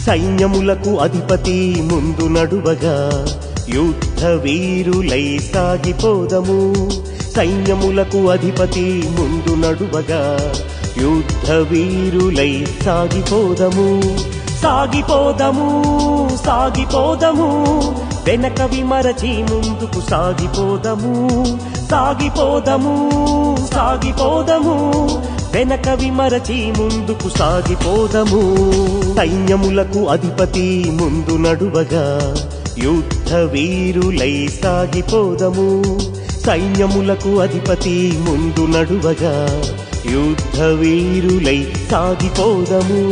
సైన్యములకు అధిపతి ముందు నడువగా యుద్ధ వీరులై సాగిపోదము. సైన్యములకు అధిపతి ముందు నడువగా యుద్ధ వీరులై సాగిపోదము. సాగిపోదము సాగిపోదము వెనక విమరచి ముందుకు సాగిపోదము. సాగిపోదము సాగిపోదము వెనక విమరచి ముందుకు సాగిపోదము. సైన్యములకు అధిపతి ముందు నడువగా యుద్ధ వీరులై సాగిపోదము. సైన్యములకు అధిపతి ముందు నడువగా యుద్ధ వీరులై సాగిపోదము.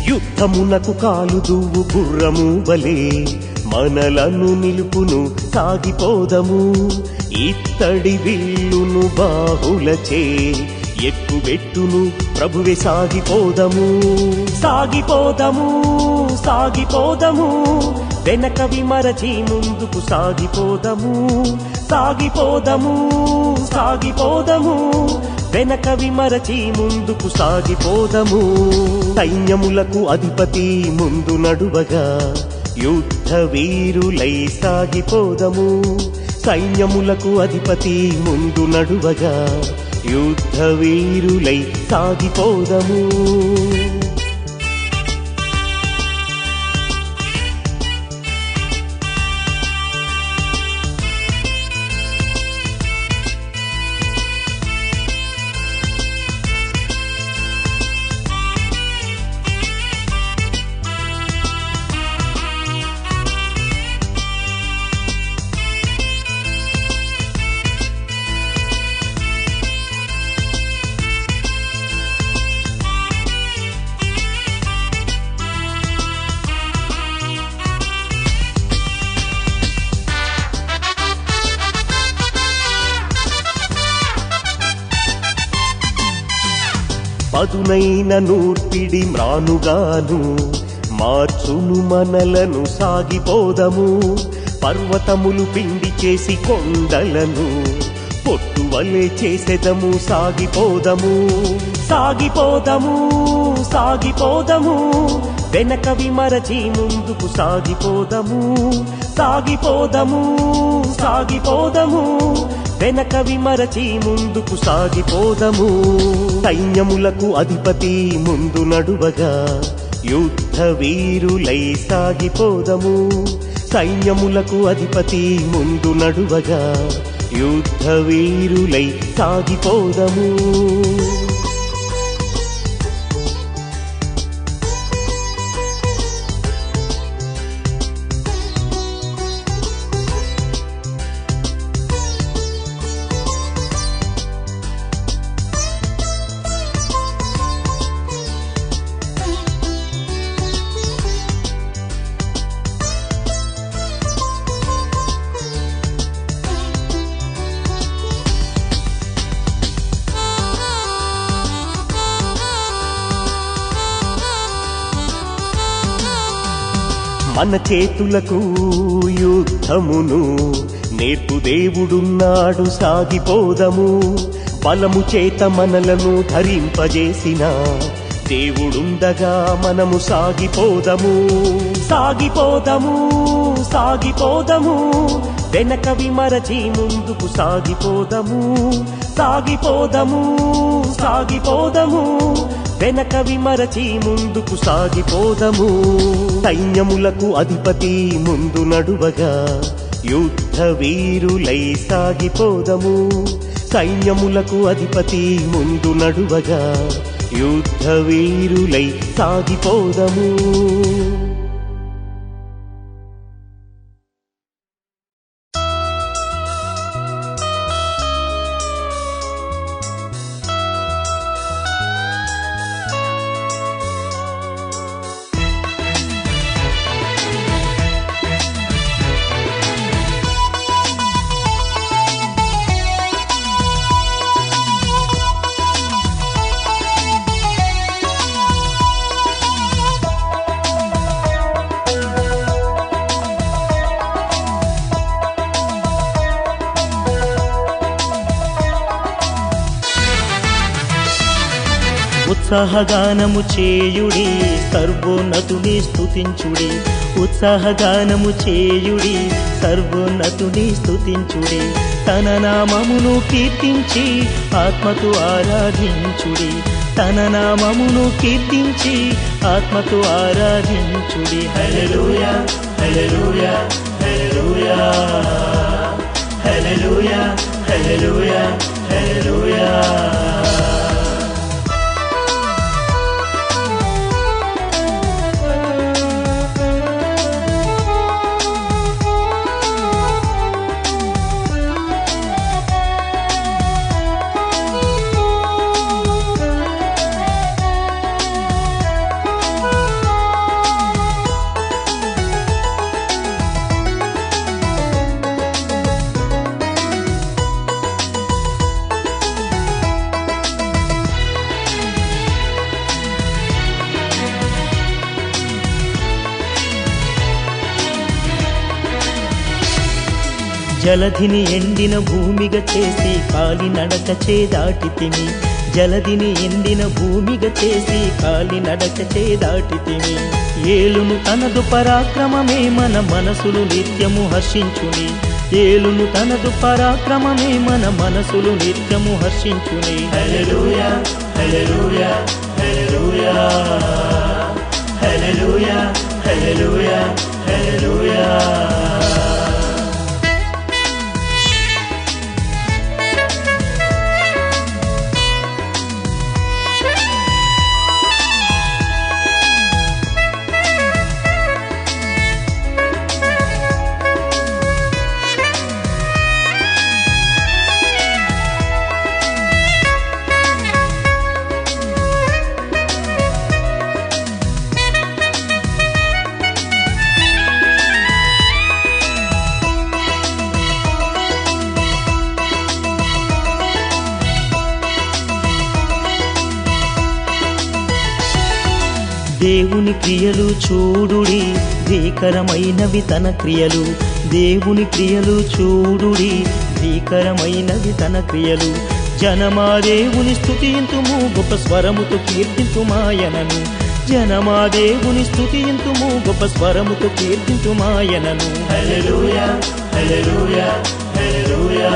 యుద్ధమునకు కాలుదువు గుర్రము వలే మనలను నిలుపును సాగిపోదము. ఇత్తడి విల్లును బాహులచే ఎక్కుబెట్టును ప్రభువే సాగిపోదము. సాగిపోదము సాగిపోదము వెనక విమరచి ముందుకు సాగిపోదము. సాగిపోదము సాగిపోదము వెనక విమరచి ముందుకు సాగిపోదము. సైన్యములకు అధిపతి ముందు నడువగా యుద్ధ వీరులై సాగిపోదము. సైన్యములకు అధిపతి ముందు నడువగా యుద్ధ వీరులై సాగిపోదము. పదునైన నూర్పిడి మ్రానుగాను మార్చును మనలను సాగిపోదము. పర్వతములు పిండి చేసి కొండలను పొట్టువలే చేసెదము సాగిపోదము. సాగిపోదము సాగిపోదము వెనక విమరచి ముందుకు సాగిపోదము. సాగిపోదము సాగిపోదము వెనక విమరచి ముందుకు సాగిపోదము. సైన్యములకు అధిపతి ముందు నడువగా యుద్ధ వీరులై సాగిపోదము. సైన్యములకు అధిపతి ముందు నడువగా యుద్ధ వీరులై సాగిపోదము. మన చేతులకు యుద్ధమును నేర్పు దేవుడున్నాడు సాగిపోదము. బలము చేత మనలను ధరింపజేసిన దేవుడుండగా మనము సాగిపోదము. సాగిపోదము సాగిపోదము వెనక విమరచి ముందుకు సాగిపోదము. సాగిపోదము సాగిపోదము వెనక విమరచి ముందుకు సాగిపోదము. సైన్యములకు అధిపతి ముందు నడువగా యుద్ధ వీరులై సాగిపోదము. సైన్యములకు అధిపతి ముందు నడువగా యుద్ధ వీరులై సాగిపోదము. ఉత్సాహగానము చేయుడి సర్వోన్నతుని స్తుతించుడి ఉత్సాహగానము చేయుడి సర్వోన్నతుని స్తుతించుడి తన నామమును కీర్తించి ఆత్మతో ఆరాధించుడి తన నామమును కీర్తించి ఆత్మతో ఆరాధించుడి హల్లెలూయా హల్లెలూయా హల్లెలూయా హల్లెలూయా హల్లెలూయా హల్లెలూయా. జలధిని ఎండిన భూమిగా చేసి కాలినడక చేదాటితిమి జలధిని ఎండిన భూమిగా చేసి కాలినడక చేదాటితిమి ఏలును తనదు పరాక్రమమే మన మనసులు నిత్యము హర్షించుని ఏలును తనదు పరాక్రమమే మన మనసులు నిత్యము హర్షించుని హల్లెలూయా హల్లెలూయా హల్లెలూయా హల్లెలూయా హల్లెలూయా హల్లెలూయా. దేవుని క్రియలు చూడుడి భీకరమైనవి తన క్రియలు దేవుని క్రియలు చూడుడి భీకరమైనవి తన క్రియలు జనమా దేవుని స్తుతింతుము గొప్ప స్వరముతో కీర్తింతుమాయనను జనమా దేవుని స్తుతింతుము గొప్ప స్వరముతో కీర్తింతుమాయనను హల్లెలూయా హల్లెలూయా హల్లెలూయా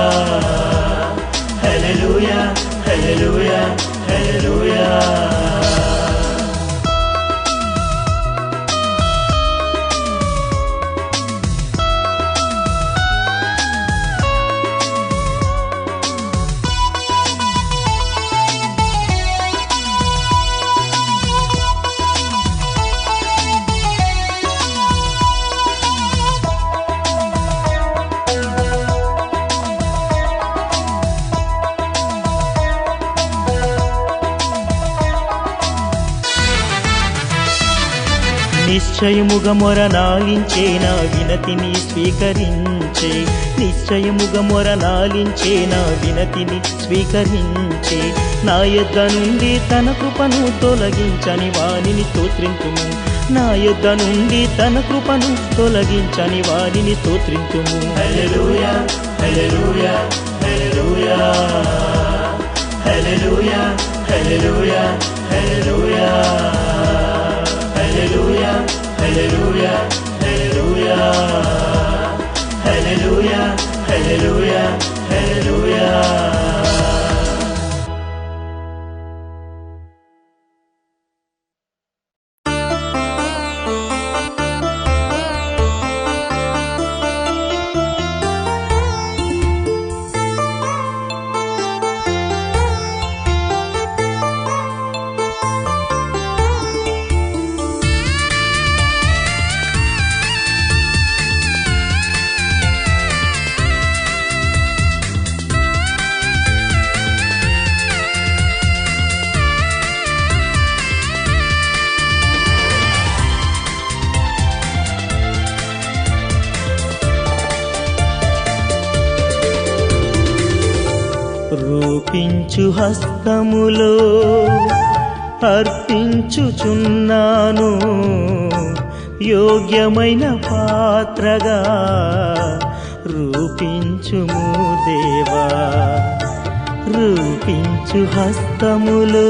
హల్లెలూయా హల్లెలూయా హల్లెలూయా. నిశ్చయముగా మొరనాలించే నా వినతిని స్వీకరించే నిశ్చయముగా మొరనాలించే నా వినతిని స్వీకరించే నా యొద్ద నుండి తన కృపను తొలగించని వానిని స్తోత్రింతుము నా యొద్ద నుండి తన కృపను తొలగించని వానిని స్తోత్రింతుము హల్లెలూయా హల్లెలూయా హల్లెలూయా హల్లెలూయా హల్లెలూయా హల్లెలూయా హల్లెలూయా హల్లెలూయా హల్లెలూయా హల్లెలూయా హల్లెలూయా హల్లెలూయా. రూపించు హస్తములో అర్పించుచున్నాను యోగ్యమైన పాత్రగా రూపించుము దేవా రూపించు హస్తములో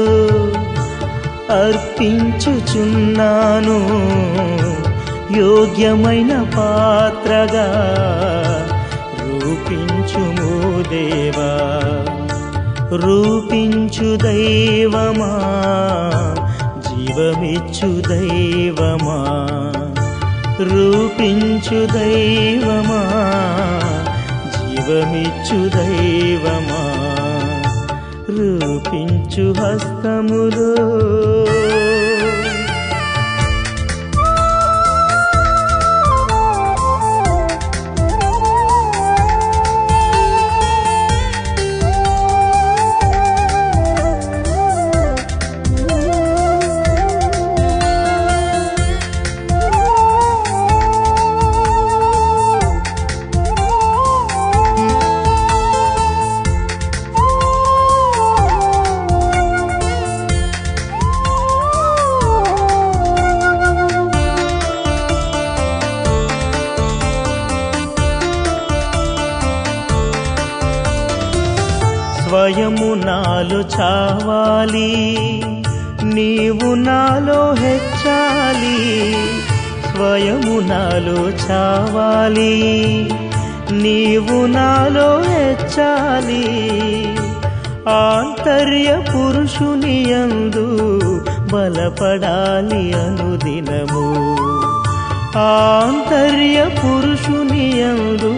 అర్పించుచున్నాను యోగ్యమైన పాత్రగా రూపించుము దేవా రూపించు దైవమా జీవమిచ్చు దైవమా రూపించు దైవమా జీవమిచ్చు దైవమా రూపించు హస్తములో స్వయము నాలో చావాలి నీవు నాలో హెచ్చాలి స్వయము నాలో చావాలి నీవు నాలో హెచ్చాలి ఆంతర్య పురుషుని యందు బలపడాలి అనుదినము ఆంతర్య పురుషుని యందు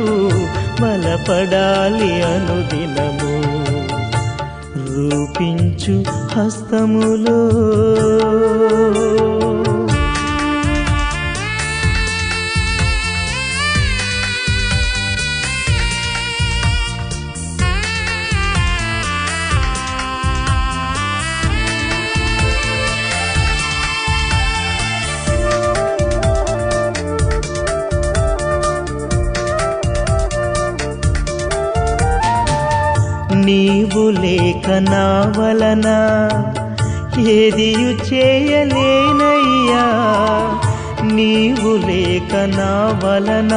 బలపడాలి అనుదినము రూపించు హస్తములో నీవు లేక నా వలన ఏదియు చేయలేనయ్యా నీవు లేక నా వలన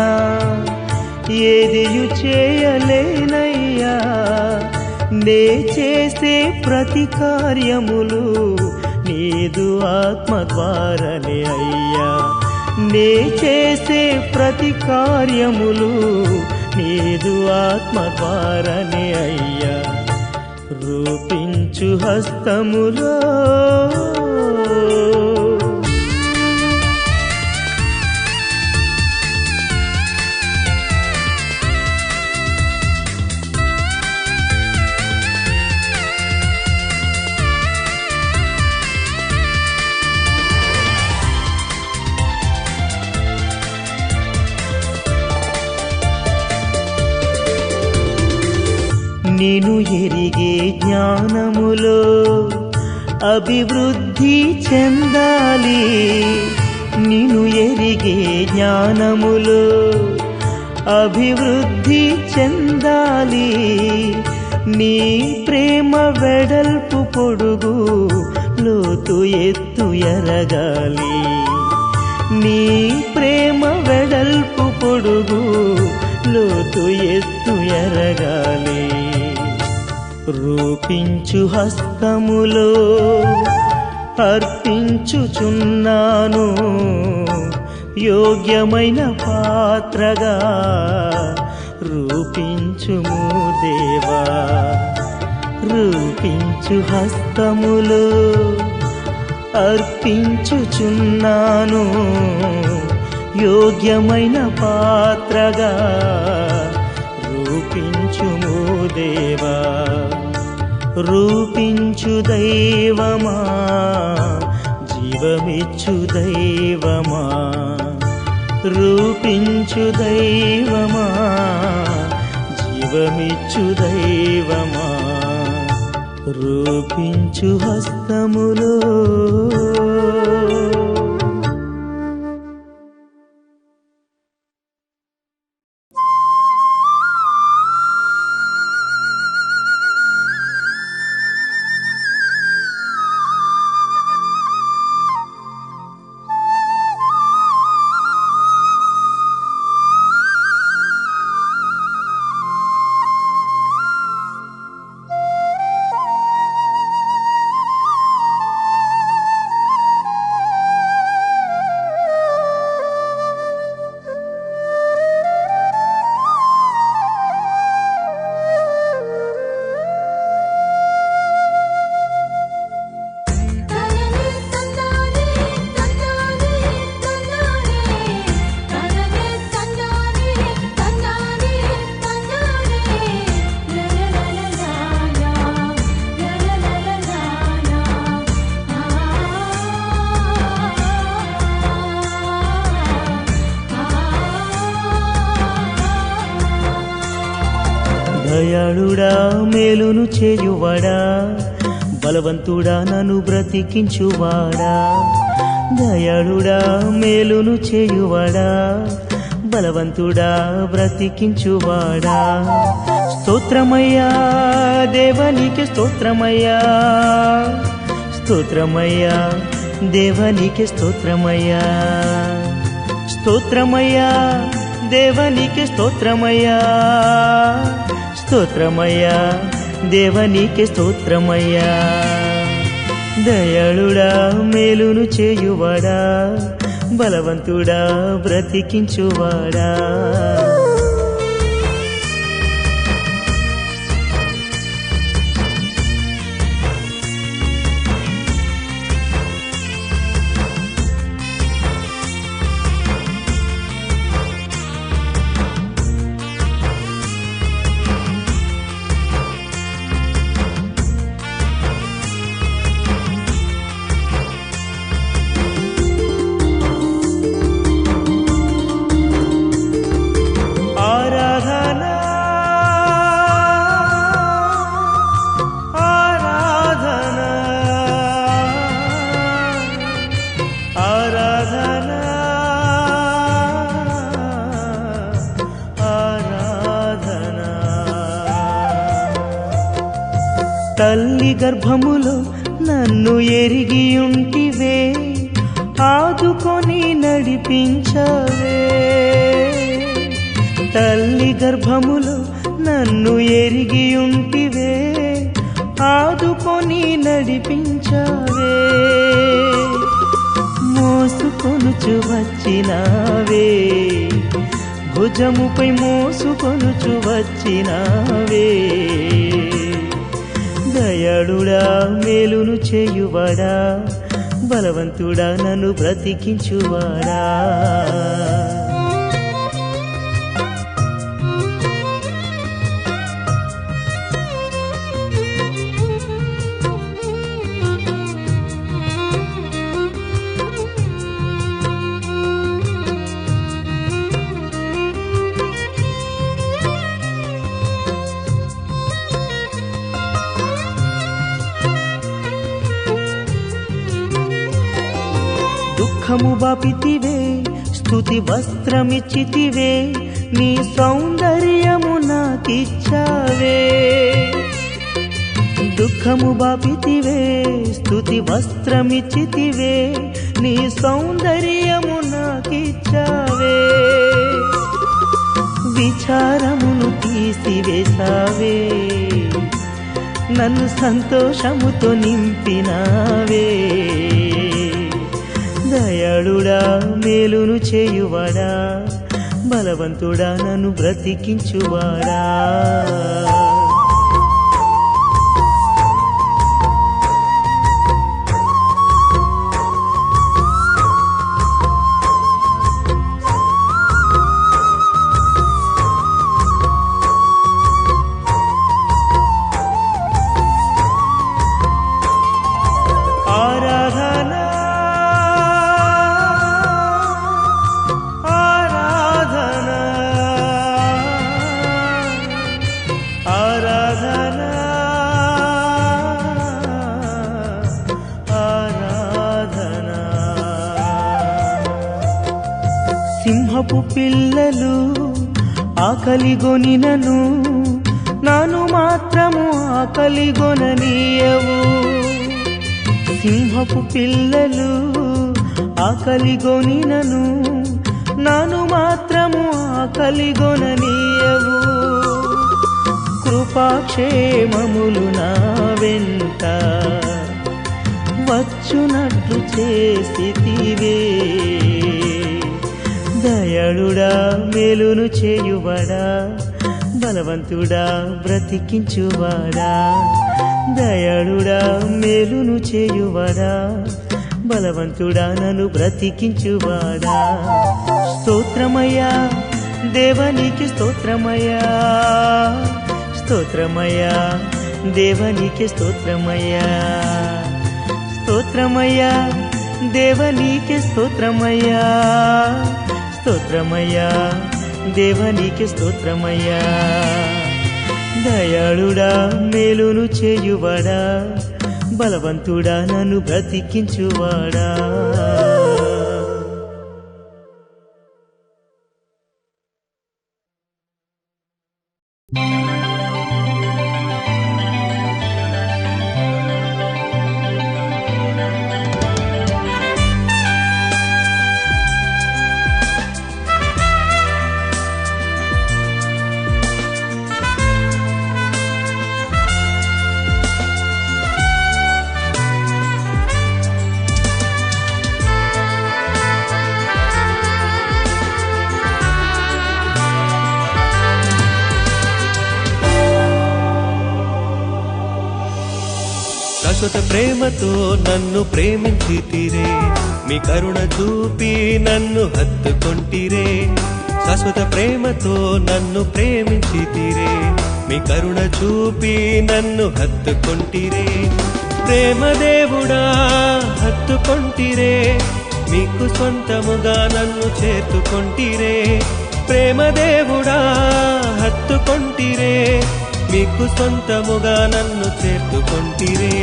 ఏదియు చేయలేనయ్యా నే చేసే ప్రతి కార్యములు నీదు ఆత్మ ద్వారానే అయ్యా నే చేసే ప్రతి కార్యములు నీదు ఆత్మ ద్వారానే అయ్యా రూపించు హస్తములో నిన్ను ఎరిగే జ్ఞానములో అభివృద్ధి చెందాలి నిన్ను ఎరిగే జ్ఞానములో అభివృద్ధి చెందాలి నీ ప్రేమ వెడల్పు పొడుగు లోతు ఎత్తు ఎరగాలి నీ ప్రేమ వెడల్పు పొడుగు లోతు ఎత్తు ఎరగాలి రూపించు హస్తములో అర్పించుచున్నాను యోగ్యమైన పాత్రగా రూపించుము దేవా రూపించు హస్తములో అర్పించుచున్నాను యోగ్యమైన పాత్రగా రూపించుము దేవా రూపించు దైవమా జీవమిచ్చు దైవమా రూపించు దైవమా జీవమిచ్చు దైవమా రూపించు హస్తములో దయాళుడా మేలును చేయువాడా, బలవంతుడా నన్ను బ్రతికించువాడా. దయాళుడా మేలును చేయువాడా, బలవంతుడా బ్రతికించువాడా. స్తోత్రమయ్యా దేవానికి స్తోత్రమయ్యా, స్తోత్రమయ్యా దేవానికి స్తోత్రమయ్యా. స్తోత్రమయ్యా దేవానికి స్తోత్రమయ్యా, స్తోత్రమయ్యా దేవానికి స్తోత్రమయ్యా. దయాళుడా మేలును చేయువాడా, బలవంతుడా బ్రతికించువాడా. తల్లి గర్భములో నన్ను ఎరిగియుంటివే, ఆదుకొని నడిపించవే. తల్లి గర్భములో నన్ను ఎరిగియుంటివే, ఆదుకొని నడిపించవే. మోసుకొనుచు వచ్చినావే, భుజముపై మోసుకొనుచు వచ్చినావే. దయాళుడా మేలును చేయువాడా, బలవంతుడా నన్ను బ్రతికించువాడా. దుఃఖము బాపితివే, స్తుతి వస్త్రమిచ్చితివే, నీ సౌందర్యము నాకిచ్చావే. దుఃఖము బాపితివే, స్తుతి వస్త్రమిచ్చితివే, నీ సౌందర్యము నాకిచ్చావే. విచారమును తీసివేసావే, నన్ను సంతోషముతో నింపినావే. దయాళుడా మేలును చేయువాడా, బలవంతుడా నన్ను బ్రతికించువాడా. సింహపు పిల్లలు ఆకలిగొనినను, నాను మాత్రము ఆకలిగొననీయవు. సింహపు పిల్లలు ఆకలిగొనినను, నాను మాత్రము ఆకలిగొననీయవు. కృపాక్షేమములు నా వెంట వచ్చునట్లు చేసితివే. దయాళుడా మేలును చేయువాడా, బలవంతుడా బ్రతికించువాడా. దయాళుడా మేలును చేయువాడా, బలవంతుడా నన్ను బ్రతికించువాడా. స్తోత్రమయ్యా దేవానికి స్తోత్రమయ్యా, స్తోత్రమయ్యా దేవానికి స్తోత్రమయ్యా. స్తోత్రమయ్యా దేవానికి స్తోత్రమయ్యా, స్తోత్రమయ్యా దేవానికి స్తోత్రమయ్యా. దయాళుడా మేలును చేయువాడా బలవంతుడా నన్ను బ్రతికించువాడా. శాశ్వత ప్రేమతో నన్ను ప్రేమించితిరే, మీ కరుణ చూపి నన్ను హత్తుకొంటిరే. శాశ్వత ప్రేమతో నన్ను ప్రేమించితిరే, మీ కరుణ చూపి నన్ను హత్తుకొంటిరే. ప్రేమ దేవుడా హత్తుకొంటిరే, మీకు సొంతముగా నన్ను చేర్చుకొంటిరే. ప్రేమ దేవుడా హత్తుకొంటిరే, మీకు సొంతముగా నన్ను చేర్చుకొంటిరే.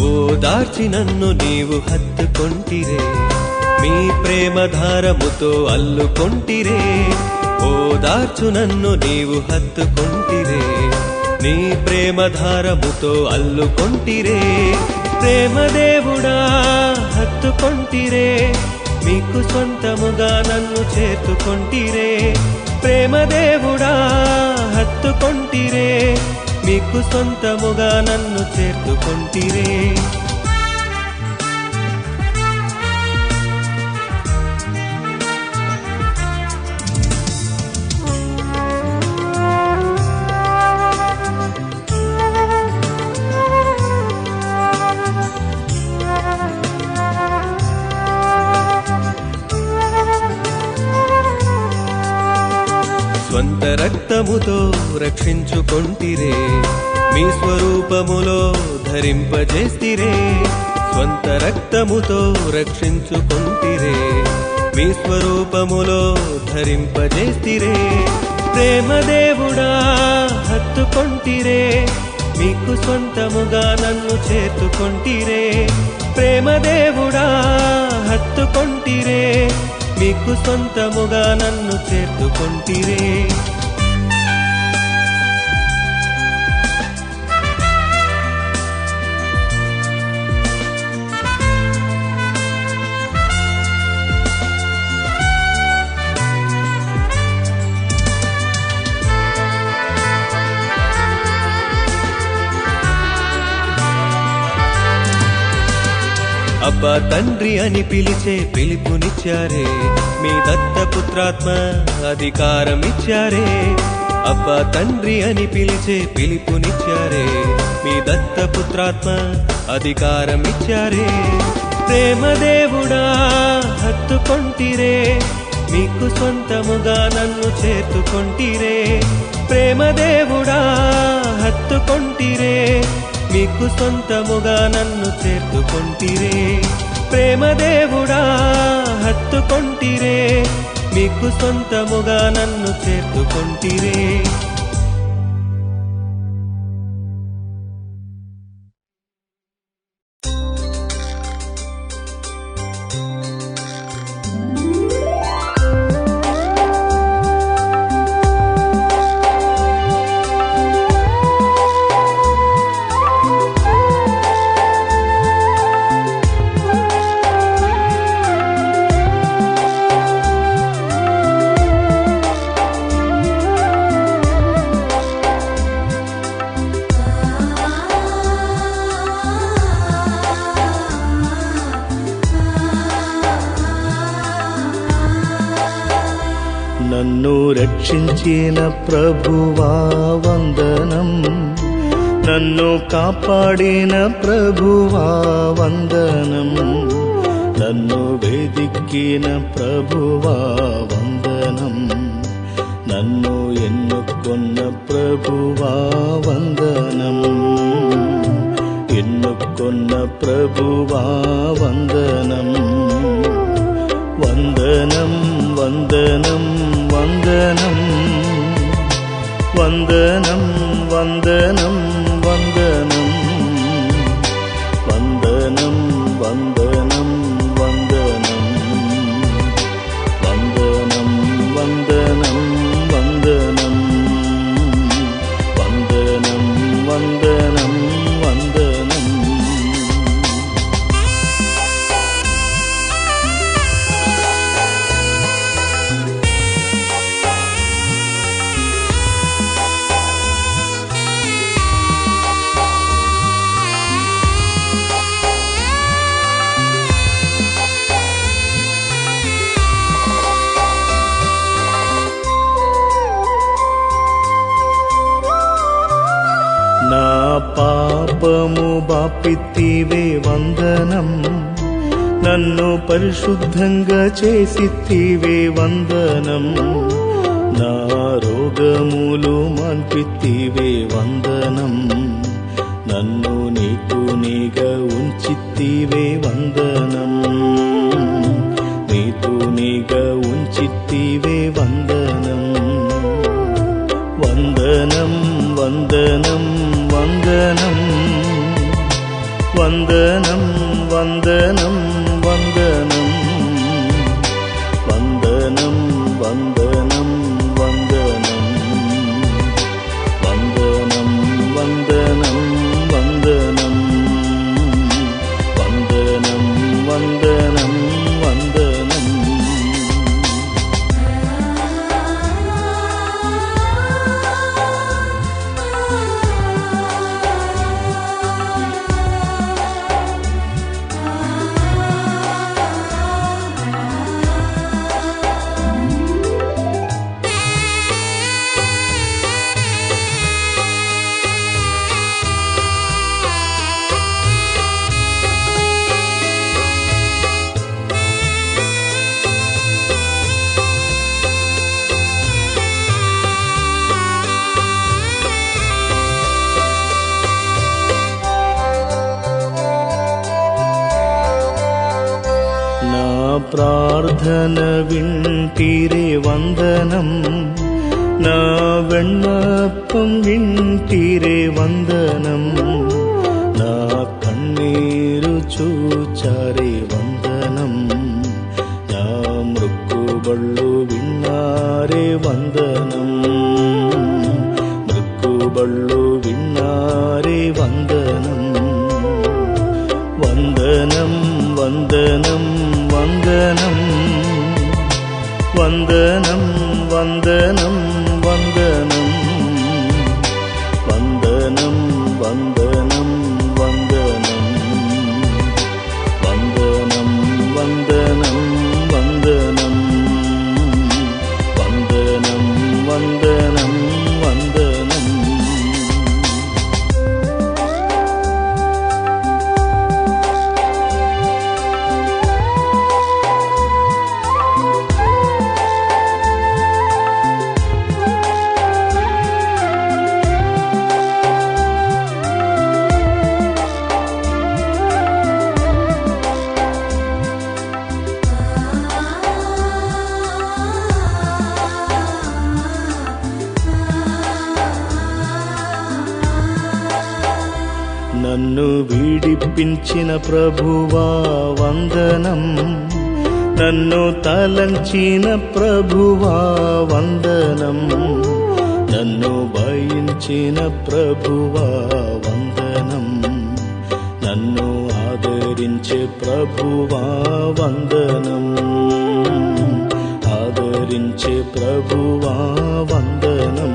ఓదార్చి నన్ను నీవు హత్తుకొంటిరే, మీ ప్రేమ ధారముతో అల్లుకొంటిరే. ఓదార్చు నన్ను నీవు హత్తుకొంటిరే, నీ ప్రేమ ధారముతో అల్లుకొంటిరే. ప్రేమ దేవుడా హత్తుకొంటిరే, మీకు సొంతముగా నన్ను చేర్చుకొంటిరే. ప్రేమ దేవుడా హత్తుకొంటిరే, మీకు సొంతముగా నన్ను చేర్చుకొంటిరే. స్వంత రక్తముతో రక్షించుకొంటిరే, మీ స్వరూపములో ధరింపజేస్తిరే. స్వంత రక్తముతో రక్షించుకొంటిరే, మీ స్వరూపములో ధరింపజేస్తిరే. ప్రేమ దేవుడా హత్తుకొంటిరే, మీకు సొంతముగా నన్ను చేర్చుకొంటిరే. ప్రేమ దేవుడా హత్తుకొంటిరే, మీకు సొంతముగా నన్ను చేర్చుకొంటిరే. అబ్బా తండ్రి అని పిలిచే పిలుపునిచ్చారే, మీ దత్తపుత్రాత్మ అధికారమిచ్చారే. అబ్బా తండ్రి అని పిలిచే పిలుపునిచ్చారే, మీ దత్తపుత్రాత్మ అధికారమిచ్చారే. ప్రేమ దేవుడా హత్తుకొంటిరే, మీకు సొంతముగా నన్ను చేర్చుకొంటిరే. ప్రేమ దేవుడా హత్తుకొంటిరే, మీకు సొంతముగా నన్ను చేర్చుకొంటిరే. ప్రేమ దేవుడా హత్తుకొంటిరే, మీకు సొంతముగా నన్ను చేర్చుకొంటిరే. నన్ను రక్షించిన ప్రభువా వందనం, నన్ను కాపాడిన ప్రభువా వందనం. నన్ను వెదికిన ప్రభువా వందనం, నన్ను ఎన్నుకొన్న ప్రభువా వందనం, ఎన్నుకొన్న ప్రభువా వందనం. వందనం వందనం వందనం వందనం వందనం వందనం వందనం వందనం వందనం వందనం వందనం వందనం వందనం వందనం వందనం. నా పాపము బాపితివే వందనం, నన్ను పరిశుద్ధంగా చేసితివే వందనం, నా రోగములు మాన్పితివే వందనం, నన్ను నీతునిగా ఉంచితివే వందనం, నీతునిగా ఉంచితివే వందనం. వందనం వందనం వందనం వందనం వందనం వందనం వందనం వందనం వందనం వందనం వందనం వందనం వందనం వందనం వందనం. ప్రార్థన వింటిరే వందనం, నా విన్నపం వింటిరే వందనం, నా కన్నీరు చూచారే వందనం, నా మృక్కుబళ్ళు విన్నారే వందనం, మృక్కుబళ్ళు విన్నారే వందనం. వందనం వందనం వందనం వందనం వందనం వందనం వందనం వందనం వందనం వందనం వందనం వందనం వందనం వందనం వందనం. నన్ను విడిపించిన ప్రభువా వందనం, నన్ను తలంచిన ప్రభువా వందనం, నన్ను భయించిన ప్రభువా వందనం, నన్ను ఆదరించే ప్రభువా వందనం, ఆదరించే ప్రభువా వందనం.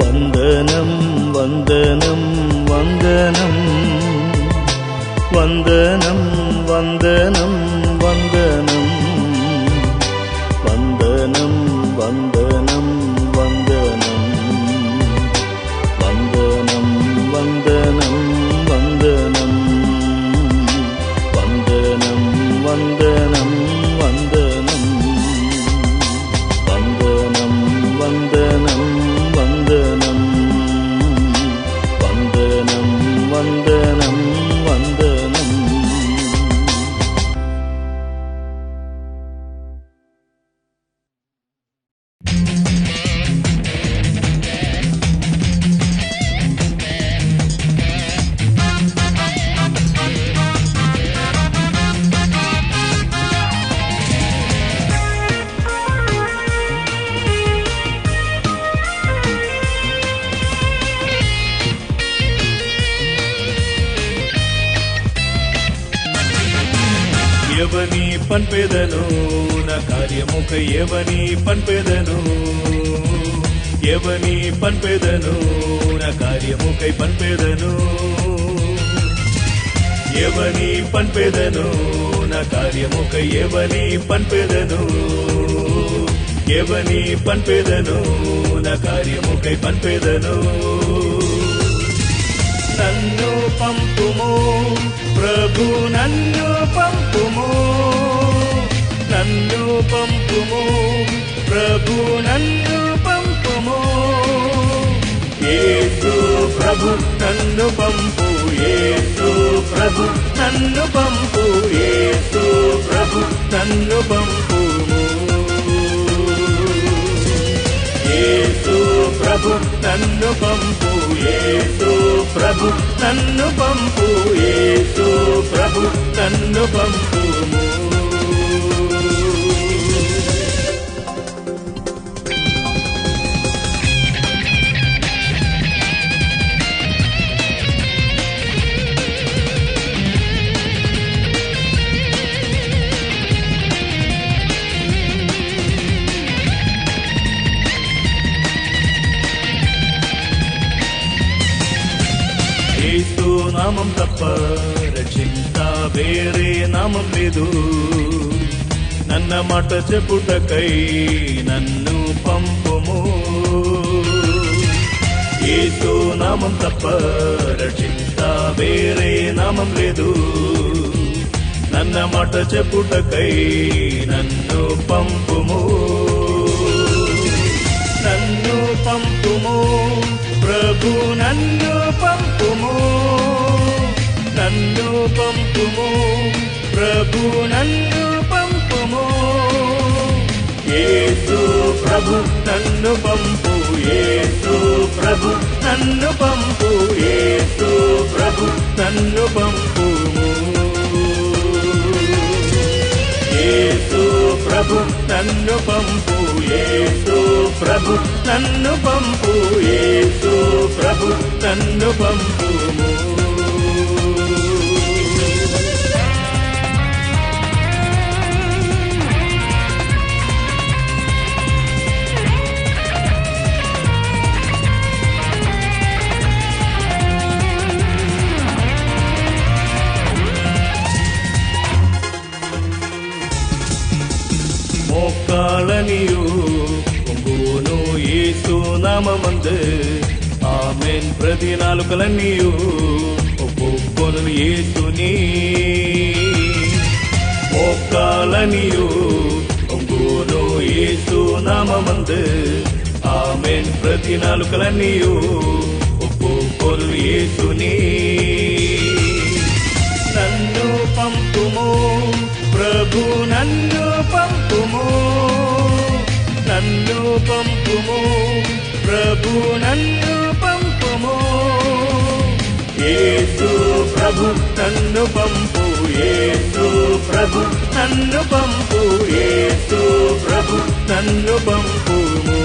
వందనం వందనం వందనం వందనం వందనం వందనం వందనం వందనం వందనం వందనం వందనం వందనం వందనం ఎవని పన్పెదను నా కార్యముకై ఎవని పన్పెదను ఎవని పన్పెదను నా కార్యముకై పన్పెదను ఎవని పన్పెదను నా కార్యముకై ఎవని పన్పెదను ఎవని పన్పెదను నా కార్యముకై పన్పెదను నన్ను పంపుము ప్రభు నన్ను పంపుము నన్ను పంపుము ప్రభు నన్ను పంపుము యేసు ప్రభు నన్ను పంపు యేసు ప్రభు నన్ను పంపు యేసు ప్రభు నన్ను పంపుము యేసు ప్రభు నన్ను పంపు యేసు ప్రభు నన్ను పంపు యేసు ప్రభు నన్ను పంపుము యేసు నామం తప్ప రక్షింత వేరే నామం లేదు నన్న మాట చెప్పుటకై నన్ను పంపుము యేసు నామం తప్ప రక్షింత వేరే నామం లేదు నన్న మాట చెప్పుటకై నన్ను పంపుము నన్ను పంపుము ప్రభు నన్ను పంపుము నన్ను పంపుము ప్రభు నన్ను పంపుము యేసు ప్రభు నన్ను పంపు యేసు ప్రభు నన్ను పంపు యేసు ప్రభు నన్ను పంపుము యేసు ప్రభు నన్ను పంపు యేసు ప్రభు నన్ను పంపు యేసు ప్రభు నన్ను పంపుము மோக்காளனியோ பொங்குனோ యేసు నామమందు ఆమేన్ ప్రతి నాలుకలనియో ఒప్పుకొను యేసుని మోకాళనియో పొంగునో యేసు నామమందు ఆమేన్ ప్రతి నాలుకలనియో ఒప్పుకొను యేసుని నన్ను పంపుము ప్రభు నన్ను పంపుము నన్ను పంపుము ప్రభు నన్ను పంపుము యేసు ప్రభు నన్ను పంపు యేసు ప్రభు నన్ను పంపు యేసు ప్రభు నన్ను పంపుము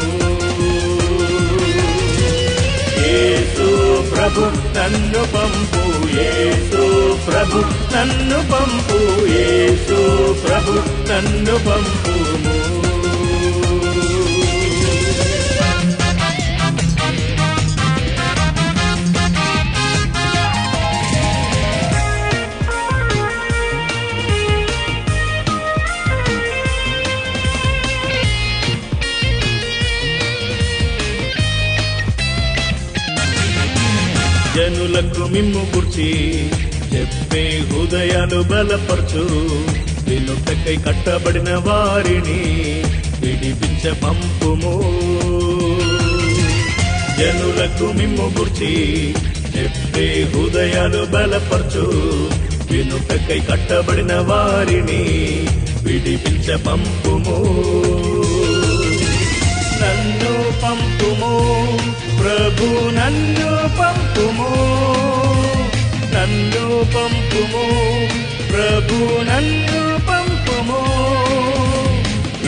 యేసు ప్రభు నన్ను పంపు యేసు ప్రభు నన్ను పంపు యేసు ప్రభు నన్ను పంపుము జనులకు మిమ్ము గుర్చి చెప్పే హృదయాలు బలపరచు వినుటకై కట్టబడిన వారిని విడిపించ పంపుము జనులకు మిమ్ము గుర్చి చెప్పే హృదయాలు బలపరచు వినుటకై కట్టబడిన వారిని విడిపించ పంపుము నన్ను పంపుము ప్రభు నన్ను పంపుము నన్ను పంపుము ప్రభు నన్ను పంపుము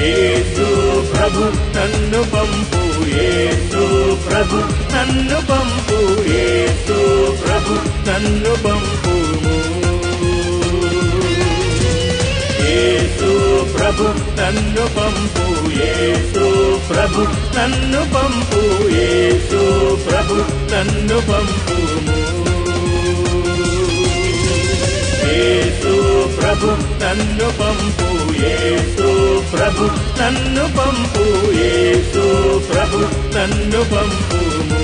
యేసు ప్రభు నన్ను పంపు యేసు ప్రభు నన్ను పంపు యేసు ప్రభు నన్ను పంపుము ప్రభు నన్ను పంపు యేసు ప్రభు నన్ను పంపు యేసు ప్రభు నన్ను పంపుము యేసు ప్రభు నన్ను పంపు యేసు ప్రభు నన్ను పంపు యేసు ప్రభు నన్ను పంపుము